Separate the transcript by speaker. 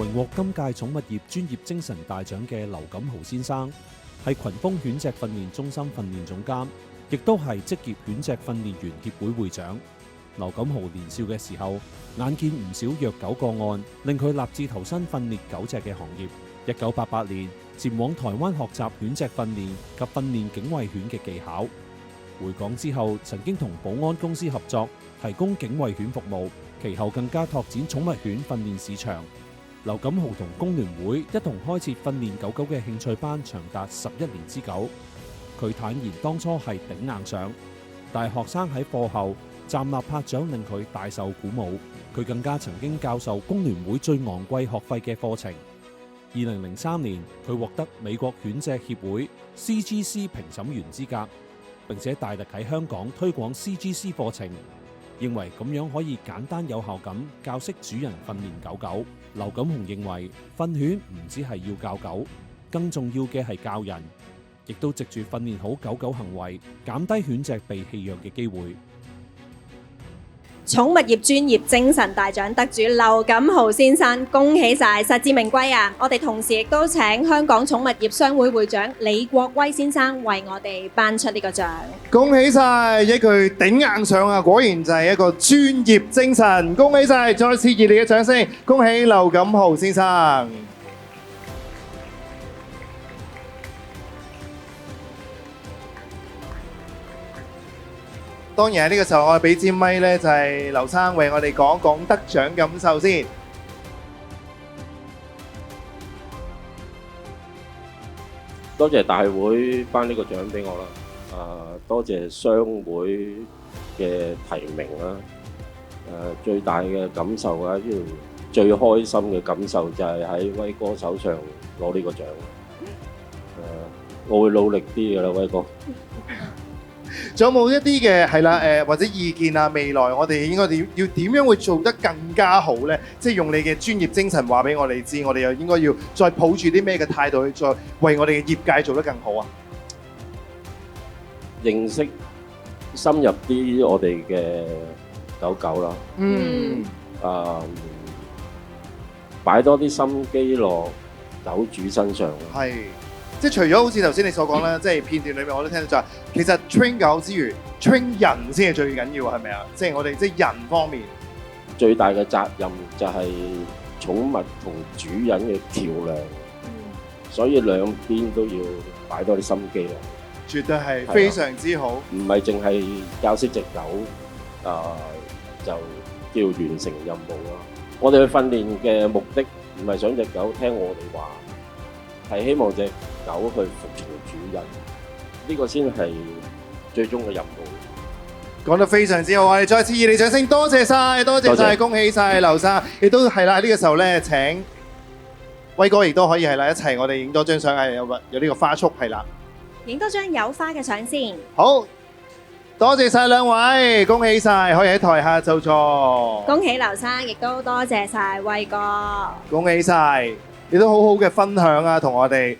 Speaker 1: 榮獲今屆寵物業專業精神大獎嘅劉錦豪先生，係群峰犬隻訓練中心訓練總監，亦都係職業犬隻訓練員協會會長。劉錦豪年少嘅時候，眼見唔少虐狗個案，令佢立志投身訓練狗隻嘅行業。1988年前往台灣學習犬隻訓練及訓練警衛犬嘅技巧。回港之後，曾經同保安公司合作，提供警衛犬服務。其後更加拓展寵物犬訓練市場。劉錦豪同工聯會一同開設訓練狗狗嘅興趣班，長達11年之久。佢坦言當初係頂硬上，但係學生喺課後站立拍掌，令佢大受鼓舞。佢更加曾經教授工聯會最昂貴學費嘅課程。2003年，佢獲得美國犬隻協會 CGC 評審員資格，並且大力喺香港推廣 CGC 課程，認為咁樣可以簡單有效咁教識主人訓練狗狗。劉錦雄認為訓犬唔只係要教狗，更重要嘅係教人，亦都藉住訓練好狗狗行為，減低犬隻被棄養嘅機會。
Speaker 2: 寵物業專業精神大獎得主劉錦豪先生，恭喜晒，實至名歸啊！我哋同時亦都請香港寵物業商會會長李國威先生為我哋頒出呢個獎。
Speaker 3: 恭喜晒，一句頂硬上啊！果然就係一個專業精神，恭喜晒！再次熱烈嘅掌聲，恭喜劉錦豪先生。當然喺呢個時候，我哋俾支咪咧，就係劉生為我哋講講得獎感受先。
Speaker 4: 多謝大會頒呢個獎俾我啦，多謝商會嘅提名啦，最大嘅感受啊，最開心嘅感受就係喺威哥手上攞呢個獎。我會努力啲㗎啦，威哥。
Speaker 3: 仲有冇一啲嘅係啦或者意見啊？未來我哋應該要點樣會做得更加好呢？即係用你嘅專業精神話俾我哋知，我哋又應該要再抱住啲咩嘅態度去再為我哋嘅業界做得更好啊？
Speaker 4: 認識深入啲我哋嘅狗狗啦，擺多啲心機落狗主身上。
Speaker 3: 係。即係除咗好似頭先你所講啦，即係片段裏面我都聽到就係，其實 train 狗之餘 train 人先係最緊要，係咪啊？即係我哋即係人方面
Speaker 4: 最大嘅責任就係寵物同主人嘅橋梁，所以兩邊都要擺多啲心機咯。
Speaker 3: 絕對係非常之好，
Speaker 4: 唔係淨係教識隻狗就叫完成任務咯。我哋去訓練嘅目的唔係想隻狗聽我哋話，係希望隻狗去服從主人，呢個先係最終嘅任務。
Speaker 3: 講得非常之好，我哋再次熱烈掌聲，多謝晒，多謝晒，恭喜晒劉生，亦都係啦。呢個時候咧，請威哥亦都可以係啦，一齊我哋影多張相，係有呢個花束係啦，
Speaker 2: 影多張有花嘅相先。
Speaker 3: 好，多謝晒兩位，恭喜晒，可以喺台下就坐。
Speaker 2: 恭喜劉生，亦都多謝晒威哥。
Speaker 3: 恭喜晒，你都好好嘅分享啊，同我哋。